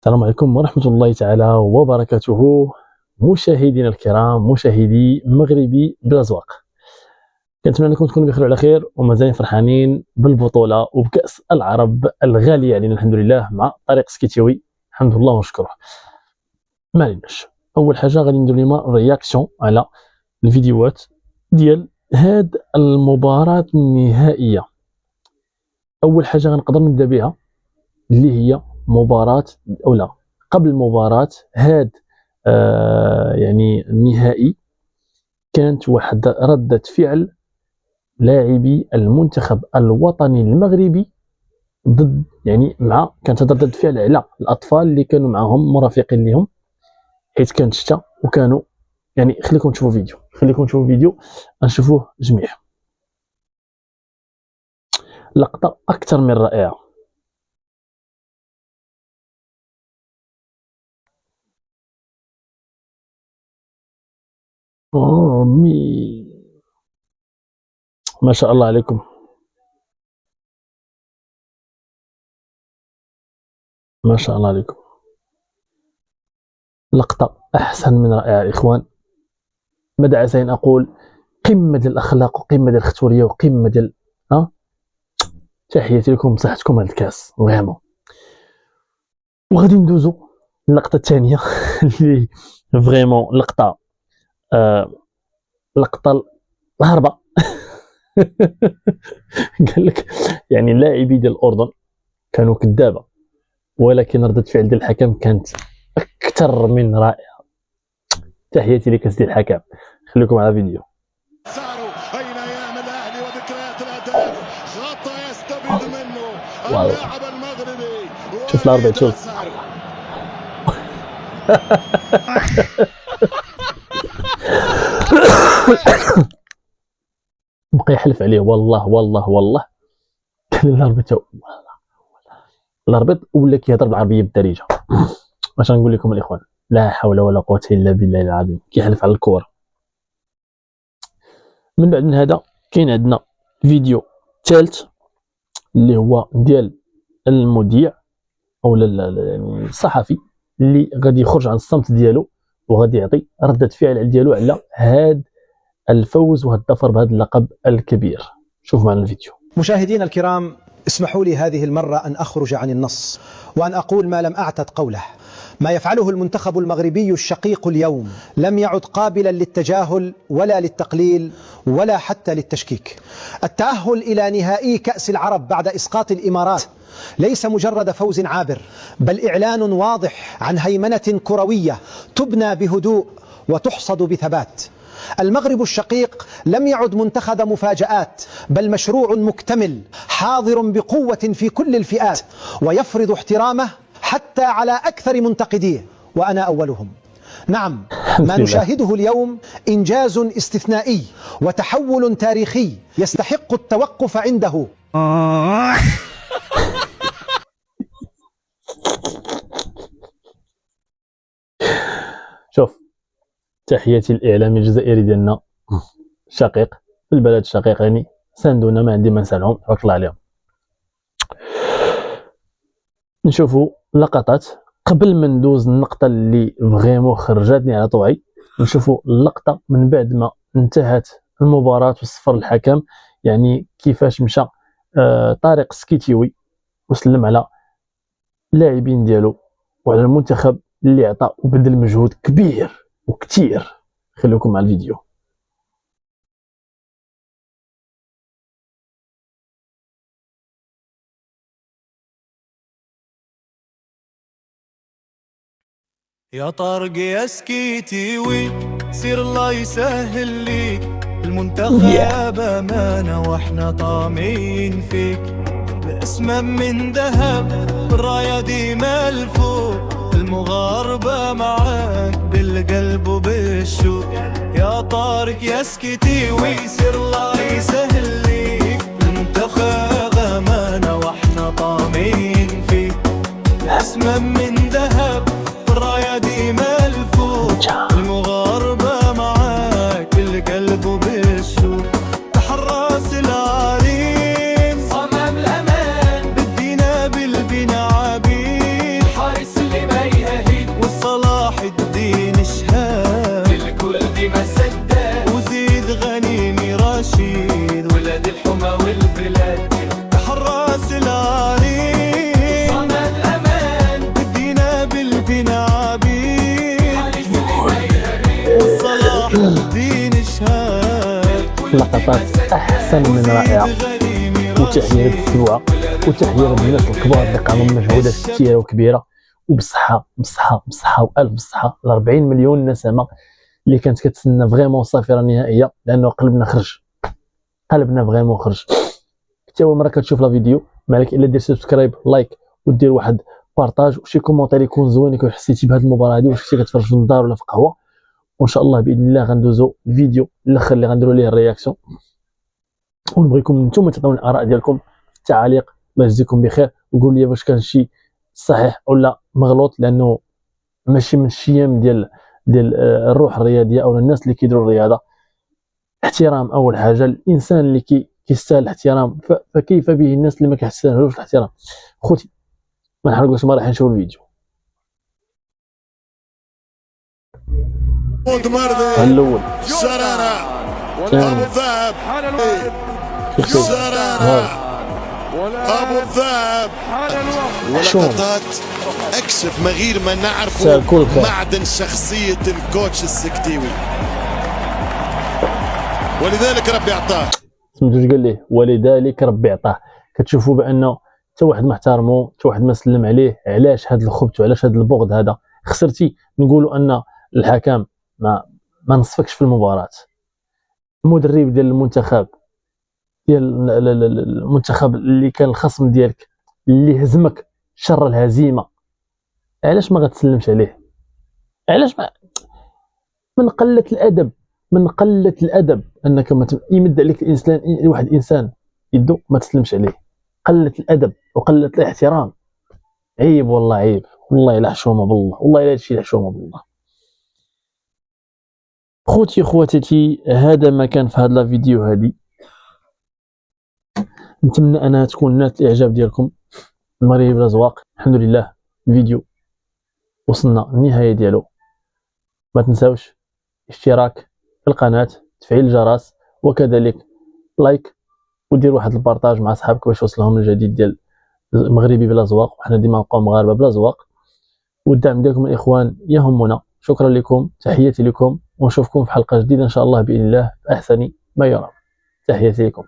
السلام عليكم ورحمة الله تعالى وبركاته. مشاهدينا الكرام، مشاهدي مغربي بالأزواق، كنتمنى انكم تكونوا بخير وعلى خير ومازالين فرحانين بالبطولة وبكأس العرب الغالية علينا الحمد لله مع طريق سكيتيوي، الحمد لله ونشكره. ما عليناش، أول حاجة غادي ندير اليوم رياكسيون على الفيديوهات ديال هاد المباراة النهائية. أول حاجة غنقدر نبدا بها اللي هي مباراة أو لا قبل مباراة هاد يعني النهائي، كانت واحد ردة فعل لاعبي المنتخب الوطني المغربي ضد كانت ردة فعل على الأطفال اللي كانوا معهم مرافقين لهم، حيت كانت شتا وكانوا خليكم تشوفوا فيديو نشوفوه جميع. لقطة أكثر من رائعة. ما شاء الله عليكم. ما شاء الله عليكم، لقطة أحسن من رائعة إخوان. ماذا عسى أن أقول؟ قمة ديال الأخلاق وقمة ديال الختورية وقمة ديال تحياتي لكم بصحتكم هاد الكاس فريمون. وغادي ندوزو اللقطة الثانية اللي فريمون لقطة الهربة. قال لك اللاعبين ديال الأردن كانوا كذابة، ولكن ردة فعل ديال الحكم كانت أكثر من رائعة. تحياتي لك سيدي الحكم. خليكم على فيديو. أين أيام الأهلي وذكريات الأهداف، خطأ يستفيد منه اللاعب المغربي. شوف الأربعة، شوف بقى يحلف عليه والله والله والله. كان الأربط ولا كيهضر بالعربية بالدارجة. واش نقول لكم الإخوان، لا حول ولا قوة إلا بالله العظيم، كيحلف على الكورة. من بعد من هذا كاين عندنا فيديو ثالث اللي هو ديال المذيع او الصحفي اللي غادي يخرج عن الصمت ديالو وغادي يعطي ردة فعل ديالو على هذا الفوز وهذا الظفر بهذا اللقب الكبير. شوف معنا الفيديو. مشاهدينا الكرام، اسمحوا لي هذه المرة أن أخرج عن النص وأن أقول ما لم أعتد قوله. ما يفعله المنتخب المغربي الشقيق اليوم لم يعد قابلا للتجاهل ولا للتقليل ولا حتى للتشكيك. التأهل إلى نهائي كأس العرب بعد إسقاط الإمارات ليس مجرد فوز عابر، بل إعلان واضح عن هيمنة كروية تبنى بهدوء وتحصد بثبات. المغرب الشقيق لم يعد منتخب مفاجآت، بل مشروع مكتمل حاضر بقوة في كل الفئات ويفرض احترامه حتى على أكثر منتقديه وأنا أولهم. نعم، ما نشاهده اليوم إنجاز استثنائي وتحول تاريخي يستحق التوقف عنده. شوف، تحياتي الإعلامي الجزائري ديالنا شقيق في البلد الشقيق، ساندونا، ما عندي ما نسالهم، تبارك الله عليهم. نشوفوا لقطات قبل ما ندوز النقطة اللي فريمون خرجتني على طوعي. نشوفوا اللقطة من بعد ما انتهت المباراة وصفر الحكم، كيفاش مشى طارق سكيتيوي وسلم على اللاعبين ديالو وعلى المنتخب اللي عطى وبذل مجهود كبير وكتير. خليكم مع الفيديو. يا طارق يا سكيتيوي، سير الله يسهل ليك المنتخب أمانة واحنا طامعين فيك. باسم من ذهب بالراية ديما الفوق، المغاربة معاك بالقلب وبالشوق. يا طارق يا سكيتيوي، سير الله يسهل ليك المنتخب أمانة واحنا طامعين فيك. باسم من ذهب بالراية ديما الفوق، المغاربة معاك بالقلب وبالشوق. تحرس العريس صمم الأمان، بدينا بالبنا عبيد، حارس اللي ما لقطات احسن من رائعه، وتحيه للسبوعه، وتحيه للناس الكبار اللي قاموا بمجهودات كثيره وكبيره، وبصحه بصحه بصحه والف بصحه ل 40 مليون نسمه اللي كانت كتسنى فريمون صافره نهائيه، لانه قلبنا فريمون خرج. حتى اول مره كتشوف لا فيديو ما عليك الا دير سبسكرايب لايك ودير واحد بارطاج وشي كومونتير يكون زوين يكون حسيتي بهذه المباراه هذه، واش كنتي كتفرج في الدار ولا في قهوه. وان شاء الله باذن الله غندوزو الفيديو الاخر اللي غنديروا ليه الرياكسيون، ونبغيكم نتوما تعطيونا الاراء ديالكم في التعاليق. الله يجزيكم بخير، وقول لي واش كان شي صحيح ولا مغلوط، لانه ماشي من الشيم ديال الروح الرياضيه او الناس اللي كيديروا الرياضه. احترام اول حاجه، الانسان اللي كيستاهل الاحترام، فكيف به الناس اللي ما كيستاهلوش الاحترام. خوتي ما نحرقوش، ما راح نشوف الفيديو. الاول سرارة ابو الذهب، سرارة ابو الذهب، ولقطات اكشف من غير ما نعرفوا معدن شخصية الكوتش السكتيوي، ولذلك ربي اعطاه. سمعتوا قال ليه ولذلك ربي عطاه. كتشوفوا بانه حتى واحد ما احترمو، حتى واحد ما سلم عليه. علاش هذا الخبث وعلاش هذا البغض هذا؟ خسرتي نقولوا ان الحكم ما نصفكش في المباراة. المدرب ديال المنتخب اللي كان الخصم ديالك اللي هزمك شر الهزيمة، علاش ما غتسلمش عليه؟ علاش ما من قلة الأدب أنك ما يمد عليك الإنسان واحد إنسان يدو ما تسلمش عليه. قلة الأدب وقلة الاحترام، عيب والله عيب، والله لا حشومة بالله، والله لا شي حشومة بالله. خوتي خواتاتي، هذا ما كان في هذا الفيديو هذه. نتمنى انها تكون نالت الاعجاب ديالكم. المغربي بلا زواق، الحمد لله الفيديو وصلنا النهايه ديالو. ما تنساوش اشتراك في القناه، تفعيل الجرس، وكذلك لايك، ودير واحد البارطاج مع صحابك باش يوصلهم الجديد ديال المغربي بلا زواق. وحنا ديما نبقاو مغاربه بلا زواق، والدعم ديالكم الاخوان يهمنا. شكرا لكم، تحياتي لكم، ونشوفكم في حلقه جديده ان شاء الله باذن الله باحسن ما يرام. تحياتي لكم.